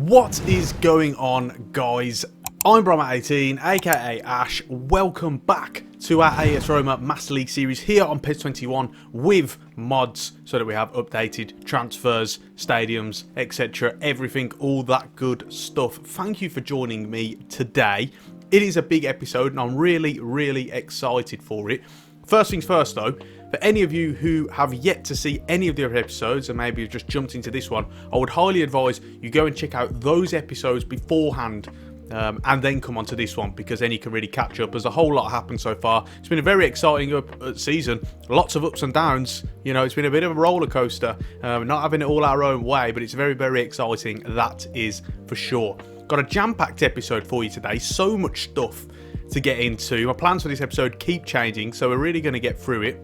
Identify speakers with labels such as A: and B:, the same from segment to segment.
A: What is going on, guys? I'm Roma18, aka Ash. Welcome back to our AS Roma Master League series here on PES21 with mods so that we have updated transfers, stadiums, etc. Everything, all that good stuff. Thank you for joining me today. It is a big episode and I'm really excited for it. First things first though, for any of you who have yet to see any of the other episodes and maybe you've just jumped into this one, I would highly advise you go and check out those episodes beforehand and then come on to this one, because then you can really catch up. There's a whole lot happened so far. It's been a very exciting season, lots of ups and downs. You know, it's been a bit of a roller coaster, not having it all our own way, but it's very exciting, that is for sure. Got a jam-packed episode for you today, so much stuff to get into. My plans for this episode keep changing, so we're really going to get through it.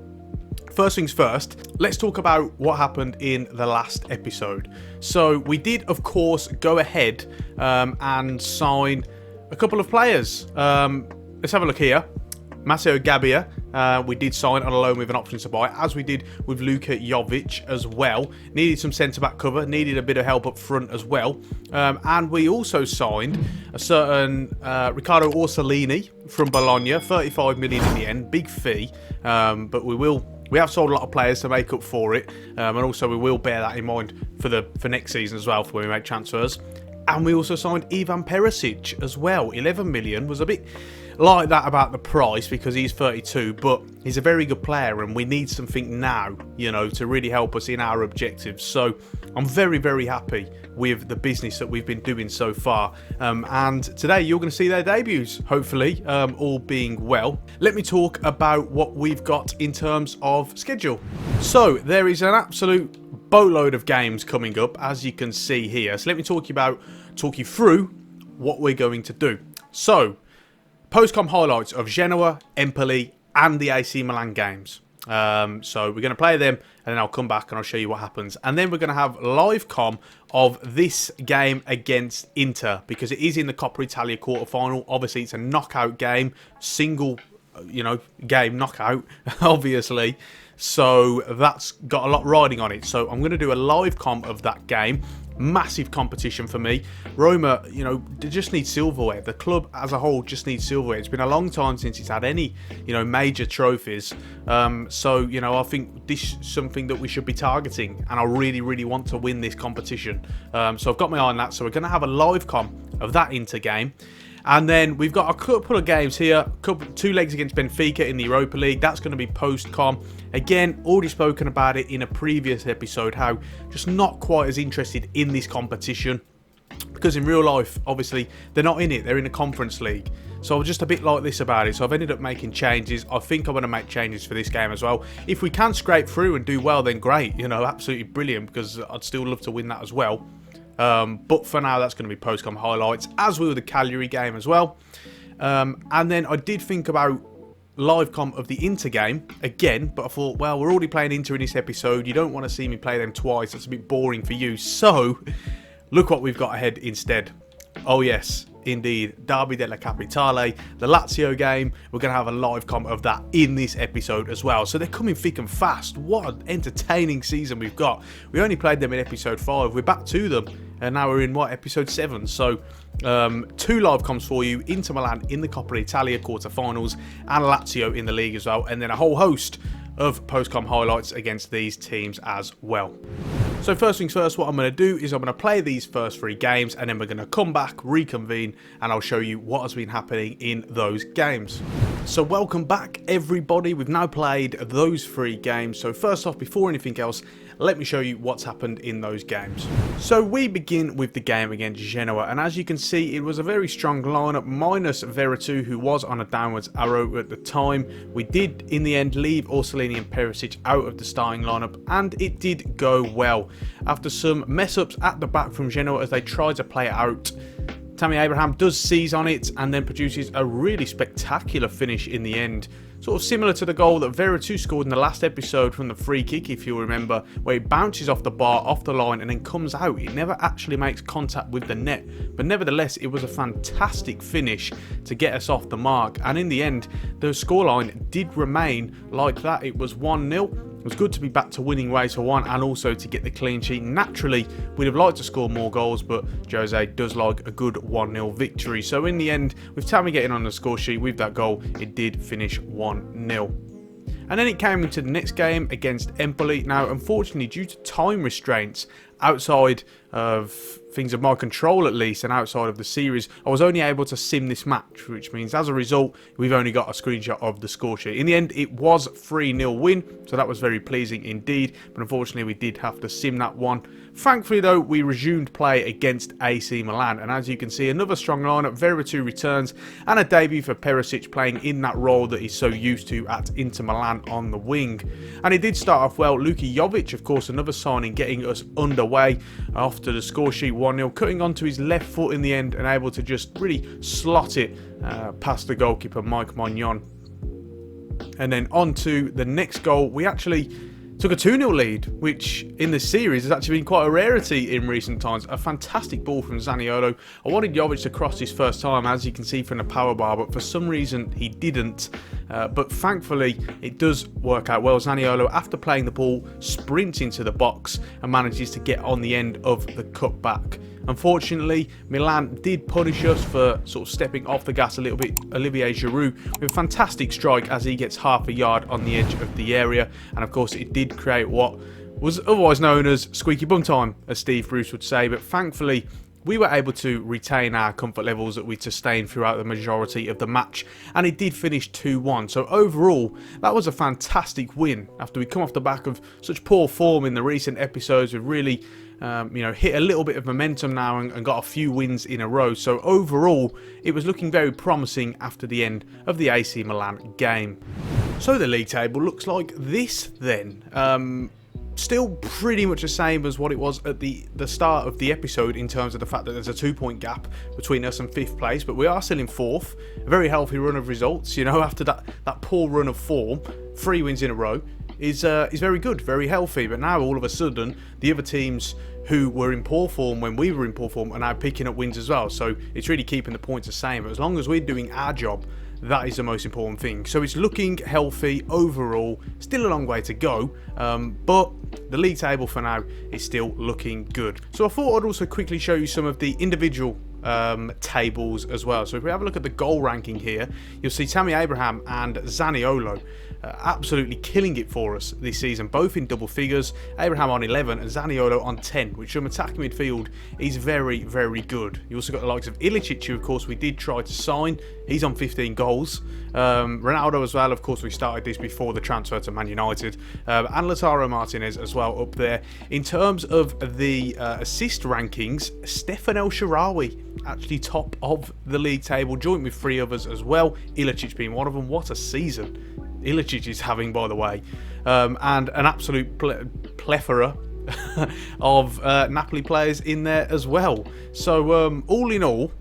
A: First things first, let's talk about what happened in the last episode. So we did, of course, go ahead and sign a couple of players. Let's have a look here. Matteo Gabbia, we did sign on a loan with an option to buy, as we did with Luka Jovic as well. Needed some centre-back cover, needed a bit of help up front as well. And we also signed a certain Riccardo Orsolini from Bologna, 35 million in the end, big fee, but we have sold a lot of players to make up for it, and also we will bear that in mind for next season as well, for when we make transfers. And we also signed Ivan Perisic as well. 11 million was a bit like that about the price because he's 32, but he's a very good player and we need something now, you know, to really help us in our objectives. So I'm very happy with the business that we've been doing so far. And today you're going to see their debuts, hopefully, all being well. Let me talk about what we've got in terms of schedule. So there is an absolute boatload of games coming up, as you can see here. So let me talk you through what we're going to do. So, post-com highlights of Genoa, Empoli, and the AC Milan games. So we're going to play them, and then I'll come back and I'll show you what happens. And then we're going to have live com of this game against Inter, because it is in the Coppa Italia quarterfinal. Obviously, it's a knockout game, single, game knockout, obviously. So that's got a lot riding on it. So I'm going to do a live comp of that game. Massive competition for me. Roma, they just need silverware. The club as a whole just needs silverware. It's been a long time since it's had any, major trophies. So, I think this is something that we should be targeting. And I really want to win this competition. So I've got my eye on that. So we're going to have a live comp of that Inter game. And then we've got a couple of games here. Two legs against Benfica in the Europa League. That's going to be post-com. Again, already spoken about it in a previous episode, how just not quite as interested in this competition. Because in real life, obviously, they're not in it. They're in the Conference League. So I'm just a bit like this about it. So I've ended up making changes. I think I'm going to make changes for this game as well. If we can scrape through and do well, then great. Absolutely brilliant, because I'd still love to win that as well. But for now, that's going to be post-com highlights, as will the Cagliari game as well. And then I did think about live comp of the Inter game again, but I thought, well, we're already playing Inter in this episode. You don't want to see me play them twice. That's a bit boring for you. So look what we've got ahead instead. Oh yes, indeed, Derby della Capitale, the Lazio game. We're going to have a live comp of that in this episode as well. So they're coming thick and fast. What an entertaining season we've got. We only played them in episode 5. We're back to them. And now we're in, episode 7. So, 2 live comps for you. Inter Milan in the Coppa Italia quarterfinals and Lazio in the league as well. And then a whole host of post-com highlights against these teams as well. So first things first, what I'm going to do is I'm going to play these first 3 games, and then we're going to come back, reconvene, and I'll show you what has been happening in those games. So welcome back, everybody. We've now played those 3 games. So first off, before anything else, let me show you what's happened in those games. So we begin with the game against Genoa, and as you can see, it was a very strong lineup, minus Veretout, who was on a downwards arrow at the time. We did, in the end, leave Orsolini and Perisic out of the starting lineup, and it did go well. After some mess-ups at the back from Genoa as they tried to play it out, Tammy Abraham does seize on it and then produces a really spectacular finish in the end. Sort of similar to the goal that Veretout scored in the last episode from the free kick, if you'll remember, where it bounces off the bar, off the line, and then comes out. It never actually makes contact with the net, but nevertheless, it was a fantastic finish to get us off the mark. And in the end, the scoreline did remain like that. It was 1-0. was good to be back to winning ways for one, and also to get the clean sheet. Naturally, we'd have liked to score more goals, but Jose does like a good 1-0 victory. So in the end, with Tammy getting on the score sheet with that goal, it did finish 1-0. And then it came into the next game against Empoli. Now, unfortunately, due to time restraints, outside of things of my control at least, and outside of the series, I was only able to sim this match, which means as a result, we've only got a screenshot of the score sheet. In the end, it was 3-0 win, so that was very pleasing indeed, but unfortunately, we did have to sim that one. Thankfully, though, we resumed play against AC Milan, and as you can see, another strong lineup, Veretout returns, and a debut for Perisic playing in that role that he's so used to at Inter Milan on the wing. And it did start off well. Luka Jovic, of course, another signing, getting us underway after the score sheet 1-0, cutting onto his left foot in the end and able to just really slot it past the goalkeeper, Mike Magnon. And then on to the next goal. We actually took a 2-0 lead, which in the series has actually been quite a rarity in recent times. A fantastic ball from Zaniolo. I wanted Jovic to cross his first time, as you can see from the power bar, but for some reason he didn't. But thankfully, it does work out well. Zaniolo, after playing the ball, sprints into the box and manages to get on the end of the cutback. Unfortunately, Milan did punish us for sort of stepping off the gas a little bit. Olivier Giroud with a fantastic strike as he gets half a yard on the edge of the area. And of course, it did create what was otherwise known as squeaky bum time, as Steve Bruce would say. But thankfully, we were able to retain our comfort levels that we sustained throughout the majority of the match, and it did finish 2-1. So overall, that was a fantastic win. After we come off the back of such poor form in the recent episodes, we've really hit a little bit of momentum now and got a few wins in a row. So overall, it was looking very promising after the end of the AC Milan game. So the league table looks like this then. Still pretty much the same as what it was at the start of the episode in terms of the fact that there's a 2-point gap between us and 5th place, but we are still in 4th. A very healthy run of results, after that poor run of form. 3 wins in a row is very good, very healthy, but now all of a sudden the other teams who were in poor form when we were in poor form are now picking up wins as well, so it's really keeping the points the same. But as long as we're doing our job, that is the most important thing. So it's looking healthy overall. Still a long way to go, but the league table for now is still looking good. So I thought I'd also quickly show you some of the individual tables as well. So if we have a look at the goal ranking here, you'll see Tammy Abraham and Zaniolo absolutely killing it for us this season, both in double figures. Abraham on 11 and Zaniolo on 10, which from attacking midfield is very, very good. You also got the likes of Ilicic, who of course we did try to sign. He's on 15 goals. Ronaldo as well, of course we started this before the transfer to Man United. And Lautaro Martinez as well up there. In terms of the assist rankings, Stefan El Shaarawy actually top of the league table, joint with 3 others as well, Ilicic being one of them. What a season Ilicic is having, by the way, and an absolute plethora of Napoli players in there as well. So all in all,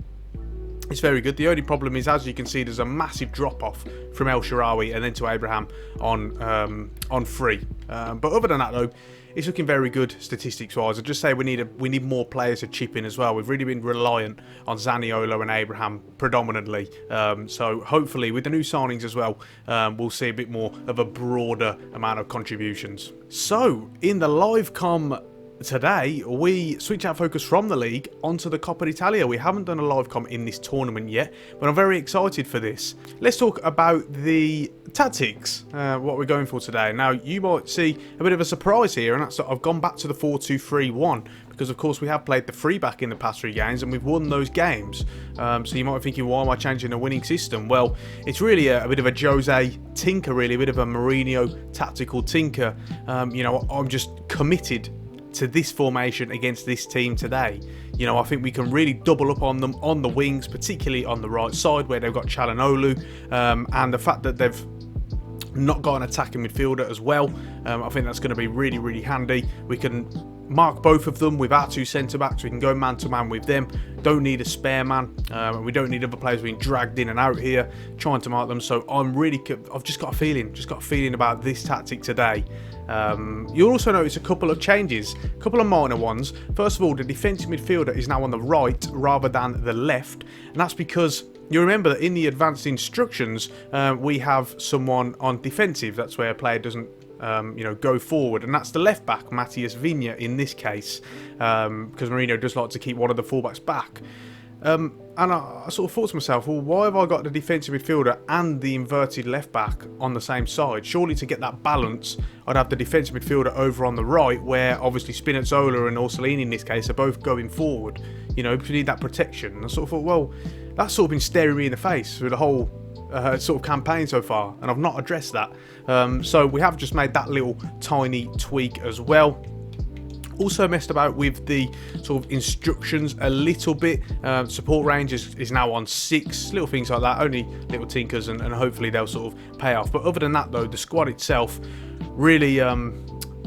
A: it's very good. The only problem is, as you can see, there's a massive drop-off from El Shaarawy and then to Abraham on 3. But other than that, though, it's looking very good statistics-wise. I'd just say we need more players to chip in as well. We've really been reliant on Zaniolo and Abraham predominantly. So hopefully, with the new signings as well, we'll see a bit more of a broader amount of contributions. So, in the live com today, we switch our focus from the league onto the Coppa Italia. We haven't done a live com in this tournament yet, but I'm very excited for this. Let's talk about the tactics, what we're going for today. Now, you might see a bit of a surprise here, and that's that I've gone back to the 4-2-3-1, because of course we have played the 3-back in the past 3 games and we've won those games. So you might be thinking, why am I changing a winning system? Well, it's really a bit of a Jose tinker, really, a bit of a Mourinho tactical tinker. I'm just committed to this formation against this team today. I think we can really double up on them on the wings, particularly on the right side where they've got Çalhanoğlu, and the fact that they've not got an attacking midfielder as well. I think that's going to be really, really handy. We can mark both of them with our 2 centre-backs. We can go man-to-man with them. Don't need a spare man. We don't need other players being dragged in and out here trying to mark them. So I've just got a feeling about this tactic today. You'll also notice a couple of changes, a couple of minor ones. First of all, the defensive midfielder is now on the right rather than the left, and that's because you remember that in the advanced instructions we have someone on defensive. That's where a player doesn't go forward, and that's the left back, Matthias Viña, in this case, because Mourinho does like to keep one of the fullbacks back. And I sort of thought to myself, well, why have I got the defensive midfielder and the inverted left back on the same side? Surely to get that balance, I'd have the defensive midfielder over on the right, where obviously Spinazzola and Orsolini in this case are both going forward. If you need that protection. And I sort of thought, well, that's sort of been staring me in the face through the whole sort of campaign so far, and I've not addressed that. So we have just made that little tiny tweak as well. Also messed about with the sort of instructions a little bit. Support range is now on 6, little things like that, only little tinkers, and hopefully they'll sort of pay off. But other than that though, the squad itself really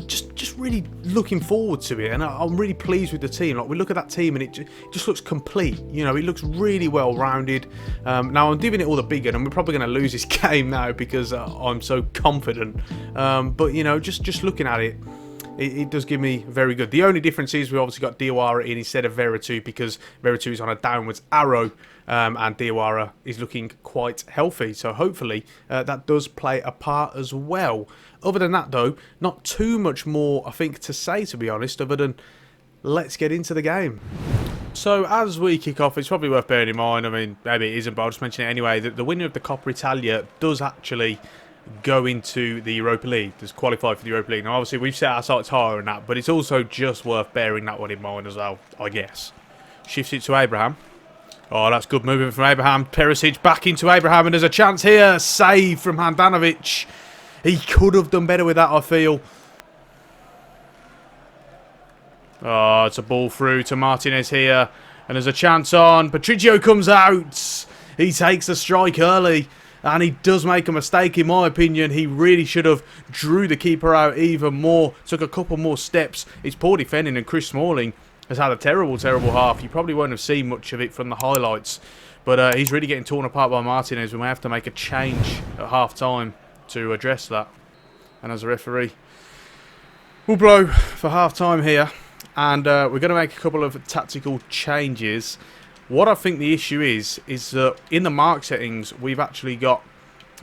A: just really looking forward to it, and I'm really pleased with the team. Like, we look at that team and it just looks complete. It looks really well rounded. Now I'm giving it all the big one, and we're probably going to lose this game now because I'm so confident. But just looking at it, it does give me very good. The only difference is we obviously got Diawara in instead of Veretout, because Veretout is on a downwards arrow, and Diawara is looking quite healthy. So hopefully that does play a part as well. Other than that though, not too much more I think to say, to be honest, other than let's get into the game. So as we kick off, it's probably worth bearing in mind, I mean maybe it isn't, but I'll just mention it anyway, that the winner of the Coppa Italia does actually go into the Europa League, does qualify for the Europa League. Now obviously we've set our sights higher on that, but it's also just worth bearing that one in mind as well, I guess. Shifts it to Abraham. Oh, that's good movement from Abraham. Perisic back into Abraham, and there's a chance here. Save from Handanovic. He could have done better with that, I feel. Oh, it's a ball through to Martinez here, and there's a chance on. Patricio comes out. He takes the strike early. And he does make a mistake, in my opinion. He really should have drew the keeper out even more. Took a couple more steps. It's poor defending, and Chris Smalling has had a terrible, terrible half. You probably won't have seen much of it from the highlights. But he's really getting torn apart by Martinez. We may have to make a change at half-time to address that. And as a referee, we'll blow for half-time here. And we're going to make a couple of tactical changes. What I think the issue is that in the mark settings, we've actually got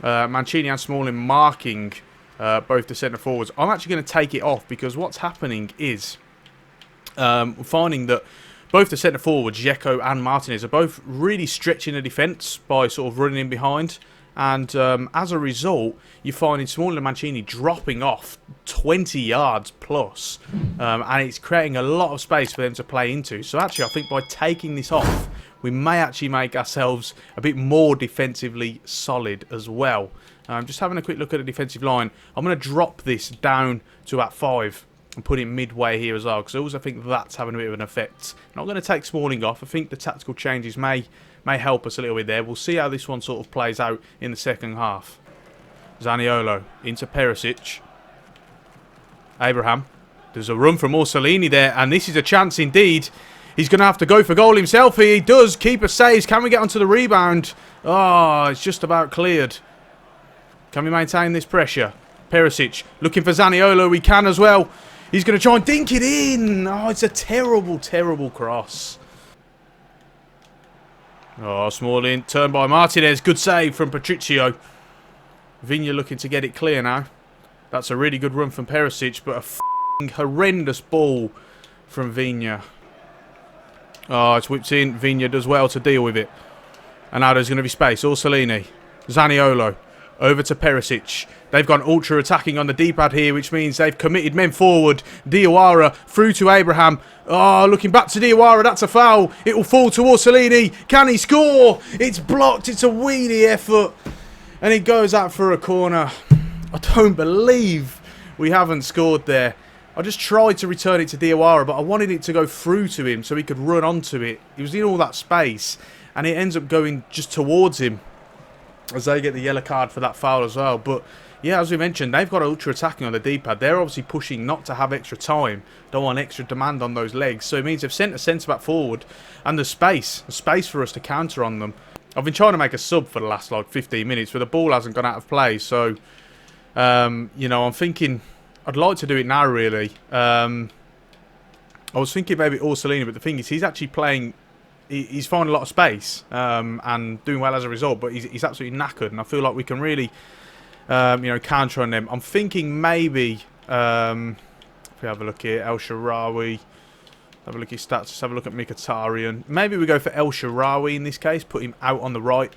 A: Mancini and Smalling marking both the centre forwards. I'm actually going to take it off, because what's happening is we're finding that both the centre forwards, Dzeko and Martinez, are both really stretching the defence by sort of running in behind. And as a result, you're finding Smalling and Mancini dropping off 20 yards plus. And it's creating a lot of space for them to play into. So actually, I think by taking this off, we may actually make ourselves a bit more defensively solid as well. Just having a quick look at the defensive line. I'm going to drop this down to about 5 and put it midway here as well, because I also think that's having a bit of an effect. I'm not going to take Smalling off. I think the tactical changes may help us a little bit there. We'll see how this one sort of plays out in the second half. Zaniolo into Perisic. Abraham. There's a run from Orsolini there, and this is a chance indeed. He's going to have to go for goal himself. He does. Keeper saves. Can we get onto the rebound? Oh, it's just about cleared. Can we maintain this pressure? Perisic looking for Zaniolo. We can as well. He's going to try and dink it in. Oh, it's a terrible, terrible cross. Oh, Smalling turned by Martinez. Good save from Patricio. Viña looking to get it clear now. That's a really good run from Perisic, but a f***ing horrendous ball from Viña. Oh, it's whipped in. Viña does well to deal with it. And now there's going to be space. Orsolini. Zaniolo. Over to Perisic. They've gone ultra attacking on the D-pad here, which means they've committed men forward. Diawara through to Abraham. Oh, looking back to Diawara. That's a foul. It will fall to Orsolini. Can he score? It's blocked. It's a weedy effort. And it goes out for a corner. I don't believe we haven't scored there. I just tried to return it to Diawara, but I wanted it to go through to him so he could run onto it. He was in all that space, and it ends up going just towards him as they get the yellow card for that foul as well. But yeah, as we mentioned, they've got ultra attacking on the D-pad. They're obviously pushing not to have extra time. Don't want extra demand on those legs. So it means they've sent a centre-back forward, and there's space for us to counter on them. I've been trying to make a sub for the last like 15 minutes, but the ball hasn't gone out of play. So, you know, I'm thinking I'd like to do it now, really. I was thinking maybe Orsolini, but the thing is, he's actually playing. He's finding a lot of space and doing well as a result, but he's absolutely knackered, and I feel like we can really counter on them. I'm thinking maybe, if we have a look here, El Shaarawy, have a look at his stats, let's have a look at Mkhitaryan. Maybe we go for El Shaarawy in this case, put him out on the right.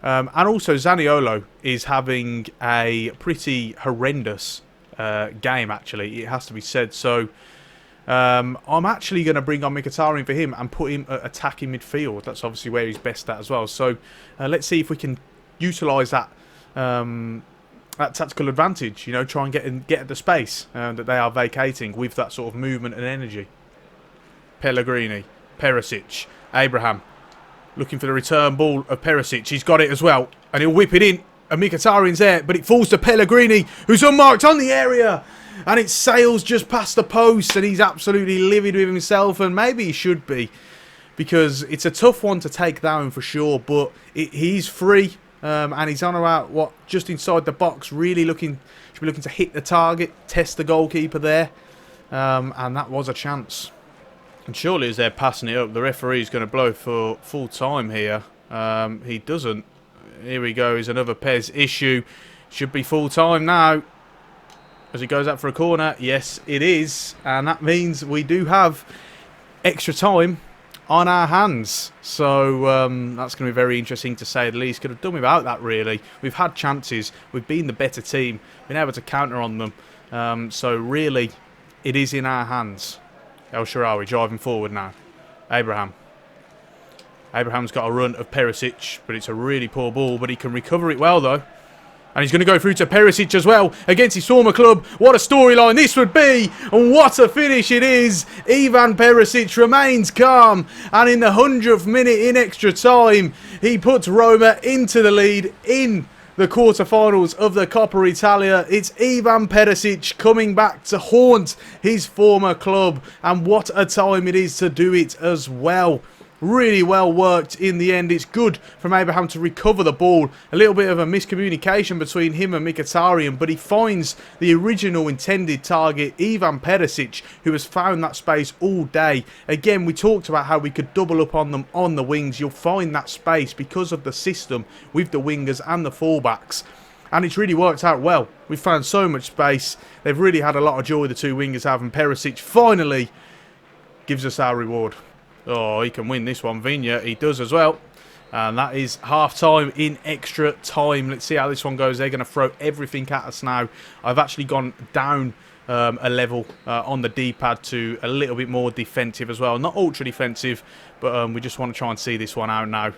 A: And also Zaniolo is having a pretty horrendous game, actually, it has to be said. So I'm actually going to bring on Mkhitaryan for him and put him at attacking midfield. That's obviously where he's best at as well. So let's see if we can utilise that that tactical advantage. Try and get at the space that they are vacating with that sort of movement and energy. Pellegrini, Perisic, Abraham, looking for the return ball of Perisic. He's got it as well, and he'll whip it in. And Mkhitaryan's there, but it falls to Pellegrini, who's unmarked on the area. And it sails just past the post, and he's absolutely livid with himself, and maybe he should be, because it's a tough one to take down for sure, but he's free, and he's on about, just inside the box, really should be looking to hit the target, test the goalkeeper there, and that was a chance. And surely as they're passing it up, the referee's going to blow for full time here. He doesn't. Here we go, is another PES issue. Should be full time now. As he goes out for a corner, yes it is, and that means we do have extra time on our hands. So that's going to be very interesting to say the least. Could have done without that really. We've had chances, we've been the better team, been able to counter on them. So really, it is in our hands. El Shaarawy driving forward now. Abraham's got a run of Perisic, but it's a really poor ball, but he can recover it well though. And he's going to go through to Perisic as well, against his former club. What a storyline this would be, and what a finish it is. Ivan Perisic remains calm, and in the 100th minute in extra time, he puts Roma into the lead in the quarterfinals of the Coppa Italia. It's Ivan Perisic coming back to haunt his former club, and what a time it is to do it as well. Really well worked in the end. It's good from Abraham to recover the ball. A little bit of a miscommunication between him and Mkhitaryan, but he finds the original intended target, Ivan Perisic, who has found that space all day. Again, we talked about how we could double up on them on the wings. You'll find that space because of the system with the wingers and the fullbacks. And it's really worked out well. We've found so much space. They've really had a lot of joy, the two wingers have, and Perisic finally gives us our reward. Oh, he can win this one, Vinya. He does as well. And that is half-time in extra time. Let's see how this one goes. They're going to throw everything at us now. I've actually gone down a level on the D-pad to a little bit more defensive as well. Not ultra-defensive, but we just want to try and see this one out now.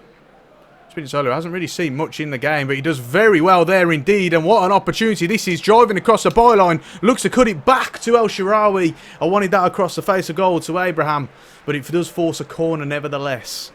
A: Spinazzola hasn't really seen much in the game, but he does very well there indeed. And what an opportunity this is, driving across the byline. Looks to cut it back to El Shaarawy. I wanted that across the face of goal to Abraham, but it does force a corner nevertheless.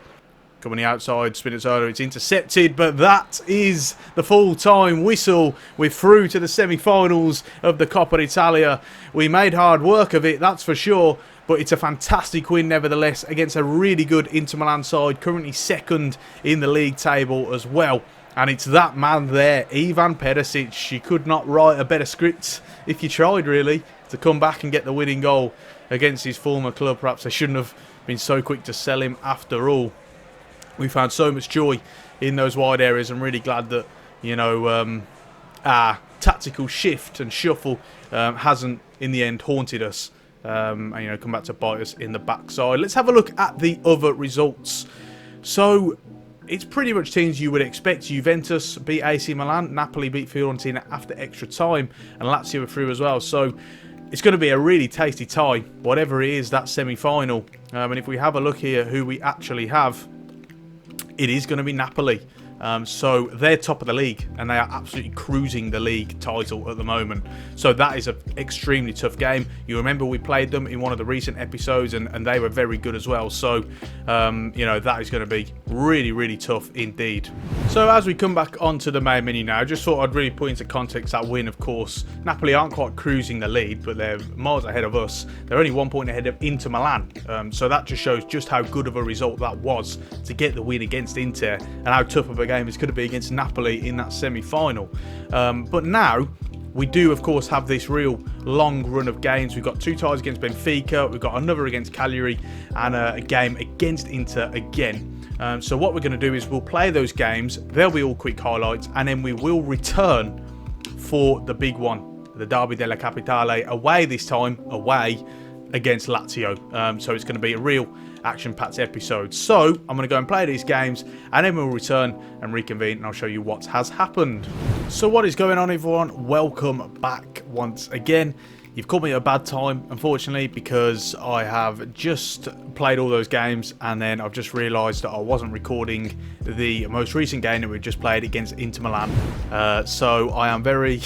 A: Coming the outside, Spinazzola, it's intercepted, but that is the full-time whistle. We're through to the semi-finals of the Coppa Italia. We made hard work of it, that's for sure, but it's a fantastic win nevertheless against a really good Inter Milan side, currently second in the league table as well. And it's that man there, Ivan Perisic. You could not write a better script if you tried, really, to come back and get the winning goal against his former club. Perhaps they shouldn't have been so quick to sell him after all. We found so much joy in those wide areas. I'm really glad that, our tactical shift and shuffle hasn't, in the end, haunted us. And, come back to bite us in the backside. Let's have a look at the other results. So, it's pretty much teams you would expect. Juventus beat AC Milan, Napoli beat Fiorentina after extra time, and Lazio were through as well. So, it's going to be a really tasty tie, whatever it is, that semi-final. And if we have a look here who we actually have, it is going to be Napoli. So they're top of the league, and they are absolutely cruising the league title at the moment. So that is an extremely tough game. You remember we played them in one of the recent episodes, and they were very good as well. So, that is going to be really, really tough indeed. So as we come back onto the main menu now, I just thought I'd really put into context that win, of course. Napoli aren't quite cruising the lead, but they're miles ahead of us. They're only 1 point ahead of Inter Milan. So that just shows just how good of a result that was to get the win against Inter, and how tough of a game it's going to be against Napoli in that semi-final. But now we do, of course, have this real long run of games. We've got 2 ties against Benfica, we've got another against Cagliari, and a game against Inter again. So what we're going to do is we'll play those games. They'll be all quick highlights, and then we will return for the big one, the Derby della Capitale, away this time, away against Lazio. So it's going to be a real action-packed episode. So I'm going to go and play these games, and then we'll return and reconvene, and I'll show you what has happened. So what is going on, everyone? Welcome back once again. You've caught me at a bad time, unfortunately, because I have just played all those games, and then I've just realised that I wasn't recording the most recent game that we just played against Inter Milan. So I am very,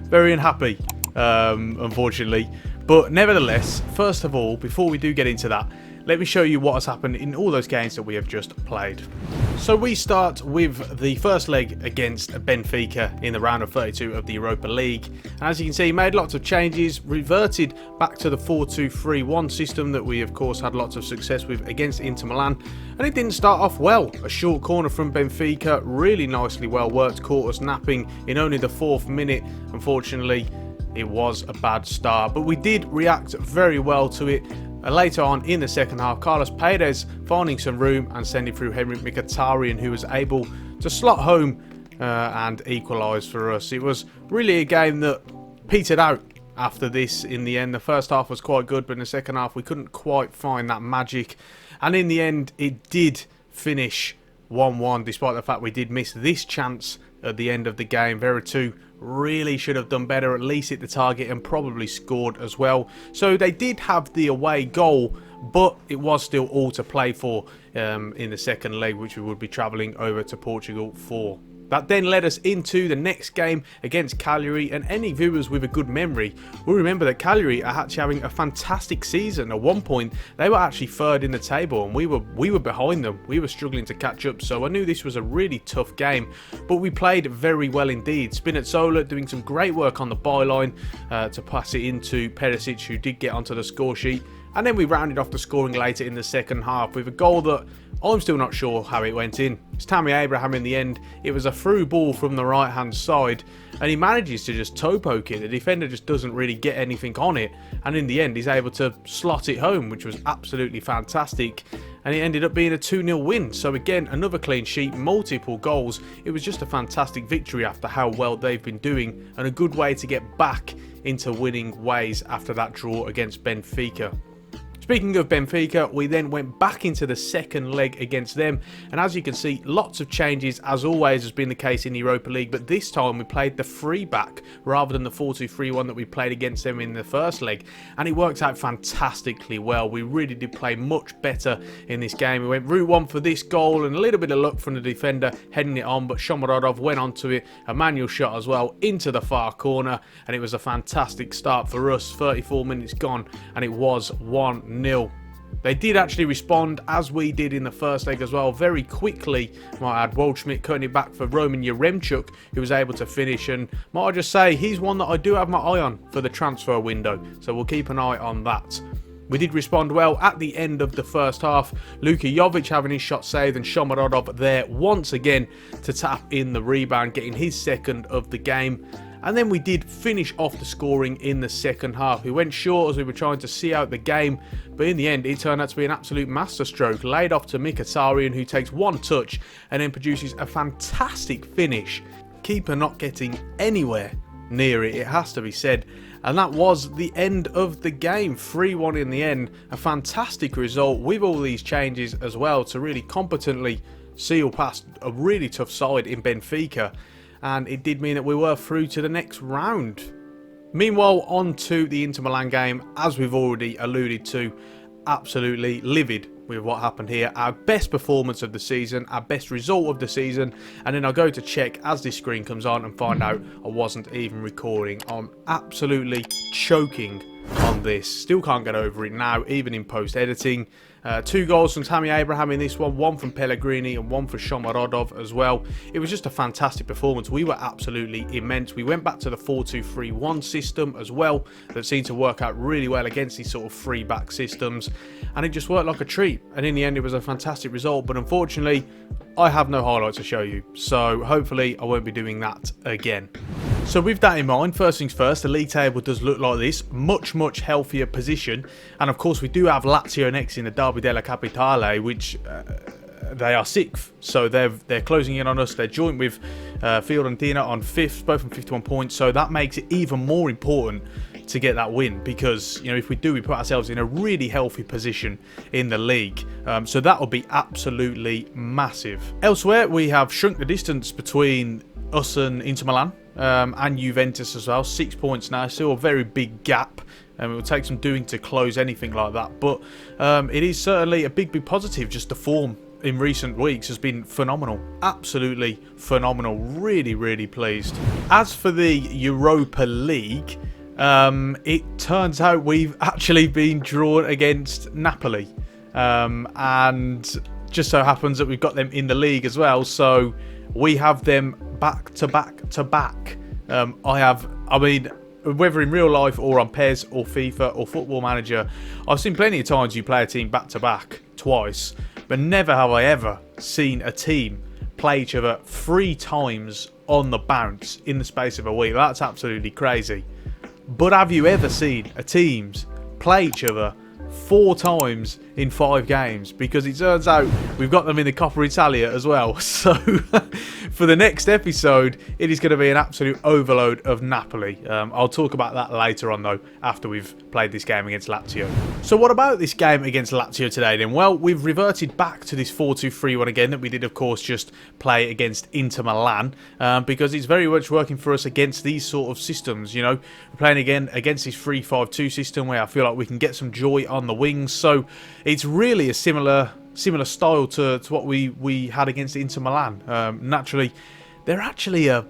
A: very unhappy, unfortunately. But nevertheless, first of all, before we do get into that, let me show you what has happened in all those games that we have just played. So we start with the first leg against Benfica in the round of 32 of the Europa League. And as you can see, made lots of changes, reverted back to the 4-2-3-1 system that we of course had lots of success with against Inter Milan. And it didn't start off well. A short corner from Benfica, really nicely well worked, caught us napping in only the 4th minute. Unfortunately, it was a bad start, but we did react very well to it. Later on in the second half, Carlos Paredes finding some room and sending through Henrik Mkhitaryan, who was able to slot home and equalise for us. It was really a game that petered out after this in the end. The first half was quite good, but in the second half we couldn't quite find that magic. And in the end, it did finish 1-1, despite the fact we did miss this chance at the end of the game. Veretout really should have done better, at least hit the target, and probably scored as well. So they did have the away goal, but it was still all to play for in the second leg, which we would be travelling over to Portugal for. That then led us into the next game against Cagliari, and any viewers with a good memory will remember that Cagliari are actually having a fantastic season. At one point, they were actually third in the table, and we were behind them. We were struggling to catch up, so I knew this was a really tough game, but we played very well indeed. Spinazzola doing some great work on the byline to pass it into Perisic, who did get onto the score sheet. And then we rounded off the scoring later in the second half with a goal that I'm still not sure how it went in. It's Tammy Abraham in the end. It was a through ball from the right hand side, and he manages to just toe poke it. The defender just doesn't really get anything on it, and in the end he's able to slot it home, which was absolutely fantastic. And it ended up being a 2-0 win. So again, another clean sheet, multiple goals. It was just a fantastic victory after how well they've been doing, and a good way to get back into winning ways after that draw against Benfica. Speaking of Benfica, we then went back into the second leg against them, and as you can see, lots of changes, as always has been the case in the Europa League, but this time we played the free back rather than the 4-2-3-1 that we played against them in the first leg, and it worked out fantastically well. We really did play much better in this game. We went route one for this goal, and a little bit of luck from the defender heading it on, but Shomurodov went onto it, a manual shot as well, into the far corner, and it was a fantastic start for us. 34 minutes gone, and it was 1-0. They did actually respond, as we did in the first leg as well, very quickly. Might add, Waldschmidt cutting it back for Roman Yaremchuk, who was able to finish. And might I just say, he's one that I do have my eye on for the transfer window, so we'll keep an eye on that. We did respond well at the end of the first half. Luka Jovic having his shot saved, and Shomurodov there once again to tap in the rebound, getting his second of the game. And then we did finish off the scoring in the second half. We went short as we were trying to see out the game, but in the end it turned out to be an absolute masterstroke. Laid off to Mkhitaryan, who takes one touch and then produces a fantastic finish. Keeper not getting anywhere near it, it has to be said. And that was the end of the game. 3-1 in the end. A fantastic result with all these changes as well to really competently seal past a really tough side in Benfica. And it did mean that we were through to the next round. Meanwhile, on to the Inter Milan game, as we've already alluded to, absolutely livid with what happened here. Our best performance of the season, our best result of the season, and then I'll go to check as this screen comes on and find out I wasn't even recording. I'm absolutely choking on this. Still can't get over it now, even in post-editing. 2 goals from Tammy Abraham in this one for Pellegrini and one for Shomurodov as well. It was just a fantastic performance. We were absolutely immense. We went back to the 4-2-3-1 system as well, that seemed to work out really well against these sort of free back systems, and it just worked like a treat. And in the end it was a fantastic result, but unfortunately I have no highlights to show you, so hopefully I won't be doing that again. So with that in mind, first things first, the league table does look like this. Much healthier position. And of course we do have Lazio next in the Derby della Capitale, which they are 6th, so they're closing in on us. They're joint with Fiorentina on 5th, both on 51 points, so that makes it even more important to get that win, because if we do, we put ourselves in a really healthy position in the league. So that will be absolutely massive. Elsewhere, we have shrunk the distance between us and Inter Milan and Juventus as well. 6 points now, still a very big gap. It will take some doing to close anything like that, but it is certainly a big positive. Just the form in recent weeks has been phenomenal, absolutely phenomenal. Really pleased. As for the Europa League, it turns out we've actually been drawn against Napoli, and just so happens that we've got them in the league as well, so we have them back to back. I mean, whether in real life or on PES or FIFA or Football Manager, I've seen plenty of times you play a team back to back twice, but never have I ever seen a team play each other 3 times on the bounce in the space of a week. That's absolutely crazy. But have you ever seen a teams play each other 4 times in 5 games? Because it turns out we've got them in the Coppa Italia as well. So for the next episode, it is going to be an absolute overload of Napoli. I'll talk about that later on, though, after we've played this game against Lazio. So what about this game against Lazio today, then? Well, we've reverted back to this 4-2-3-1 again that we did, of course, just play against Inter Milan, because it's very much working for us against these sort of systems. We're playing again against this 3-5-2 system where I feel like we can get some joy on the wings. So it's really a similar style to what we had against Inter Milan. Naturally, they're actually a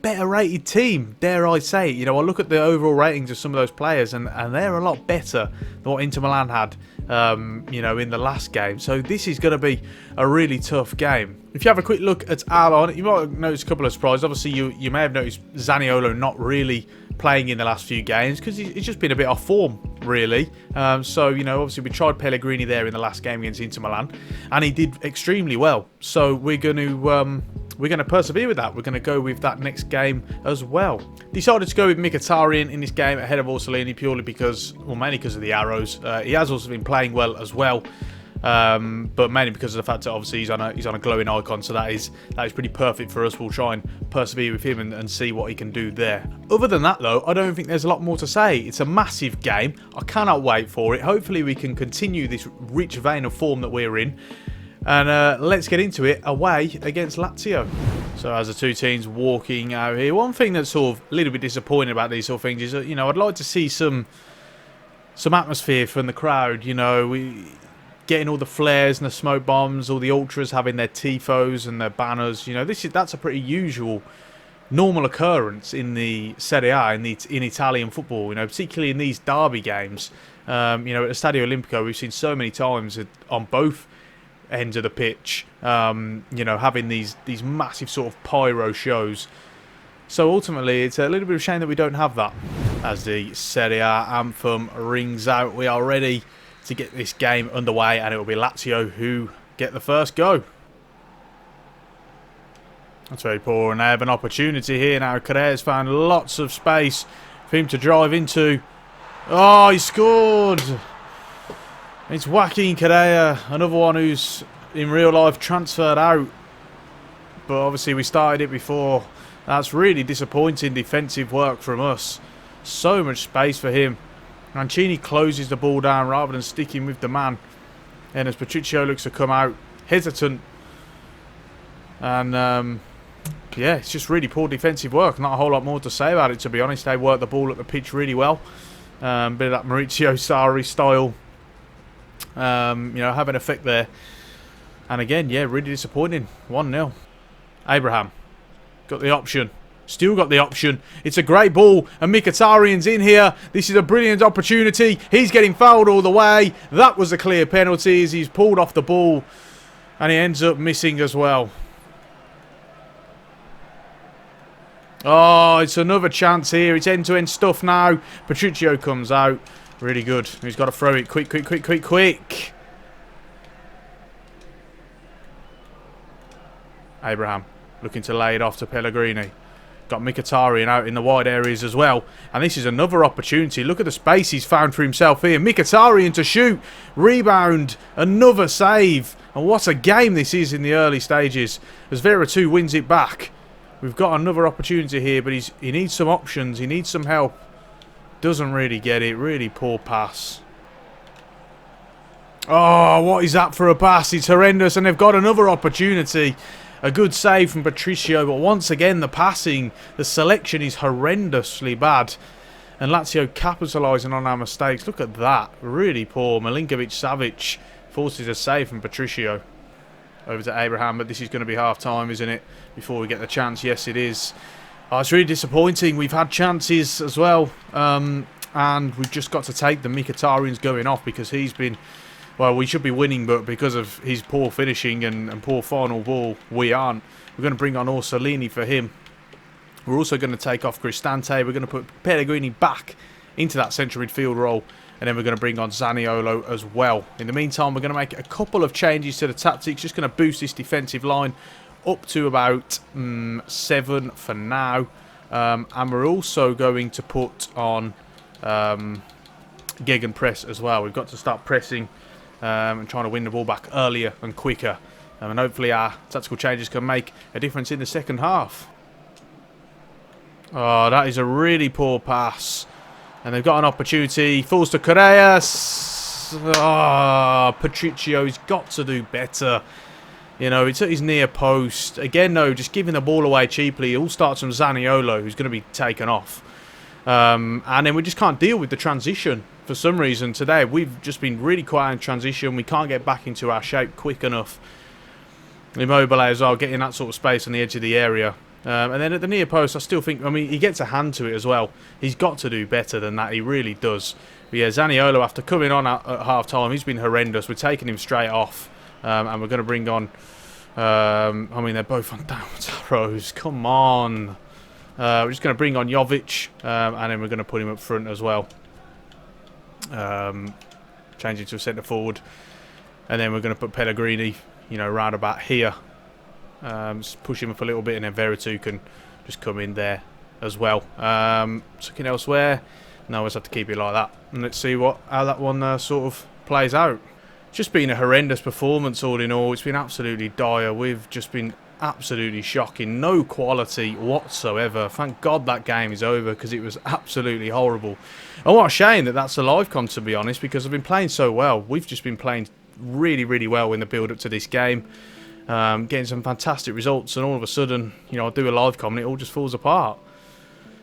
A: better rated team, dare I say. I look at the overall ratings of some of those players, and they're a lot better than what Inter Milan had in the last game. So this is going to be a really tough game. If you have a quick look at our line, you might have noticed a couple of surprises. Obviously, you may have noticed Zaniolo not really playing in the last few games because he's just been a bit off form, really. So, obviously we tried Pellegrini there in the last game against Inter Milan, and he did extremely well. So we're going to persevere with that. We're going to go with that next game as well. Decided to go with Mkhitaryan in this game ahead of Orsolini purely because, well, mainly because of the arrows. He has also been playing well as well. But mainly because of the fact that obviously he's on a glowing icon, so that is pretty perfect for us. We'll try and persevere with him and see what he can do there. Other than that, though, I don't think there's a lot more to say. It's a massive game. I cannot wait for it. Hopefully we can continue this rich vein of form that we're in, and let's get into it away against Lazio. So as the two teams walking out here, one thing that's sort of a little bit disappointing about these sort of things is that I'd like to see some atmosphere from the crowd. Getting all the flares and the smoke bombs, all the ultras having their tifos and their banners. That's a pretty normal occurrence in the Serie A, in Italian football. Particularly in these derby games. At the Stadio Olimpico, we've seen so many times on both ends of the pitch. Having these massive sort of pyro shows. So ultimately, it's a little bit of a shame that we don't have that. As the Serie A anthem rings out, we are ready to get this game underway, and it will be Lazio who get the first go. That's very poor, and they have an opportunity here now. Correa's found lots of space for him to drive into. Oh, he scored! It's Joaquin Correa, another one who's in real life transferred out. But obviously we started it before. That's really disappointing defensive work from us. So much space for him. Mancini closes the ball down rather than sticking with the man. And as Patricio looks to come out, hesitant. And, yeah, it's just really poor defensive work. Not a whole lot more to say about it, to be honest. They work the ball at the pitch really well. Bit of that Maurizio Sarri style, have an effect there. And again, yeah, really disappointing. 1-0. Abraham got the option. Still got the option. It's a great ball, and Mkhitaryan's in here. This is a brilliant opportunity. He's getting fouled all the way. That was a clear penalty as he's pulled off the ball, and he ends up missing as well. Oh, it's another chance here. It's end-to-end stuff now. Patricio comes out. Really good. He's got to throw it quick. Abraham looking to lay it off to Pellegrini. Got Mkhitaryan out in the wide areas as well. And this is another opportunity. Look at the space he's found for himself here. Mkhitaryan to shoot. Rebound. Another save. And what a game this is in the early stages. As Vera 2 wins it back. We've got another opportunity here, but he needs some options. He needs some help. Doesn't really get it. Really poor pass. Oh, what is that for a pass? It's horrendous. And they've got another opportunity. A good save from Patricio, but once again, the passing, the selection is horrendously bad. And Lazio capitalising on our mistakes. Look at that. Really poor. Milinkovic-Savic forces a save from Patricio. Over to Abraham, but this is going to be half-time, isn't it? Before we get the chance. Yes, it is. Oh, it's really disappointing. We've had chances as well. And we've just got to take them. Mkhitaryan's going off because he's been... Well, we should be winning, but because of his poor finishing and poor final ball, we aren't. We're going to bring on Orsolini for him. We're also going to take off Cristante. We're going to put Pellegrini back into that central midfield role. And then we're going to bring on Zaniolo as well. In the meantime, we're going to make a couple of changes to the tactics. Just going to boost this defensive line up to about 7 for now. And we're also going to put on gegenpress as well. We've got to start pressing. And trying to win the ball back earlier and quicker. And hopefully our tactical changes can make a difference in the second half. Oh, that is a really poor pass. And they've got an opportunity. Falls to Correas. Oh, Patricio's got to do better. You know, it's at his near post. Again, though, just giving the ball away cheaply. It all starts from Zaniolo, who's going to be taken off. And then we just can't deal with the transition. For some reason today, we've just been really quiet in transition. We can't get back into our shape quick enough. Immobile as well, getting that sort of space on the edge of the area. And then at the near post, I still think, I mean, he gets a hand to it as well. He's got to do better than that. He really does. But yeah, Zaniolo, after coming on at half-time, he's been horrendous. We're taking him straight off. And we're going to bring on... I mean, they're both on downwards arrows. Come on. We're just going to bring on Jovic. And then we're going to put him up front as well. Changing to a centre forward, and then we're going to put Pellegrini, you know, round about here. Just push him up a little bit, and then Vera 2 can just come in there as well. Looking elsewhere, no, we'll just have to keep it like that, and let's see how that one sort of plays out. It's just been a horrendous performance all in all. It's been absolutely dire. We've just been absolutely shocking. No quality whatsoever. Thank God that game is over because it was absolutely horrible. And what a shame that that's a live con, to be honest, because I've been playing so well. We've just been playing really, really well in the build-up to this game. Getting some fantastic results, and all of a sudden, you know, I do a live com and it all just falls apart.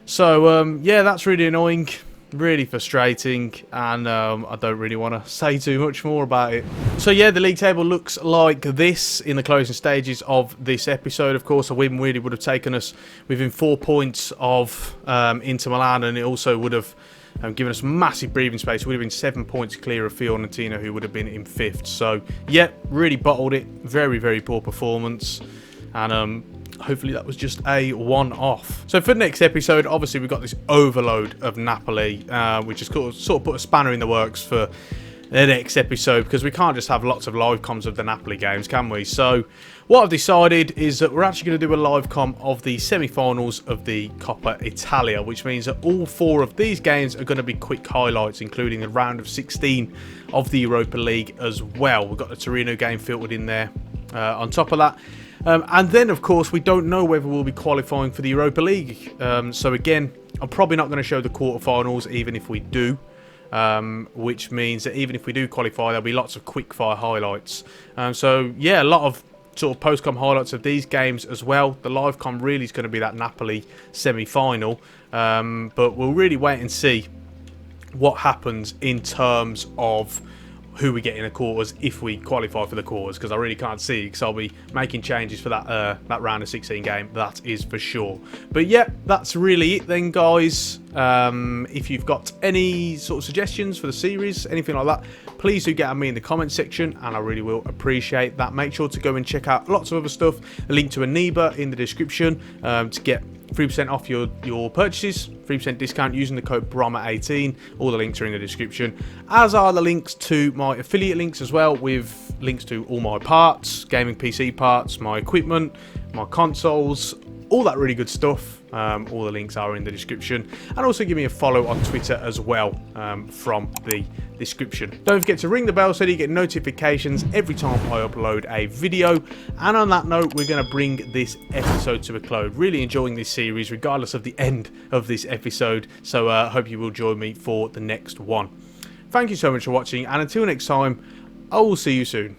A: So, yeah, that's really annoying. Really frustrating, and I don't really want to say too much more about it. So yeah, the league table looks like this in the closing stages of this episode. Of course, a win really would have taken us within 4 points of Inter Milan, and it also would have given us massive breathing space. It would have been 7 points clear of Fiorentina, who would have been in 5th. So yeah, really bottled it. Very, very poor performance, and hopefully that was just a one-off. So for the next episode, obviously we've got this overload of Napoli, which has sort of put a spanner in the works for the next episode, because we can't just have lots of live comms of the Napoli games, can we? So what I've decided is that we're actually going to do a live comm of the semi-finals of the Coppa Italia, which means that all 4 of these games are going to be quick highlights, including the round of 16 of the Europa League as well. We've got the Torino game filtered in there on top of that. And then, of course, we don't know whether we'll be qualifying for the Europa League. So, again, I'm probably not going to show the quarterfinals, even if we do. Which means that even if we do qualify, there'll be lots of quick-fire highlights. So, yeah, a lot of sort of post-com highlights of these games as well. The live-com really is going to be that Napoli semi-final. But we'll really wait and see what happens in terms of who we get in the quarters if we qualify for the quarters, because I really can't see, because I'll be making changes for that round of 16 game, that is for sure. But yeah, that's really it then, guys. If you've got any sort of suggestions for the series, anything like that, please do get at me in the comment section, and I really will appreciate that. Make sure to go and check out lots of other stuff. A link to Aniba in the description to get 3% off your purchases, 3% discount using the code BROMA18. All the links are in the description, as are the links to my affiliate links as well, with links to all my parts, gaming PC parts, my equipment, my consoles, all that really good stuff. All the links are in the description. And also give me a follow on Twitter as well from the description. Don't forget to ring the bell so that you get notifications every time I upload a video. And on that note, we're going to bring this episode to a close. Really enjoying this series regardless of the end of this episode. So I hope you will join me for the next one. Thank you so much for watching, and until next time, I will see you soon.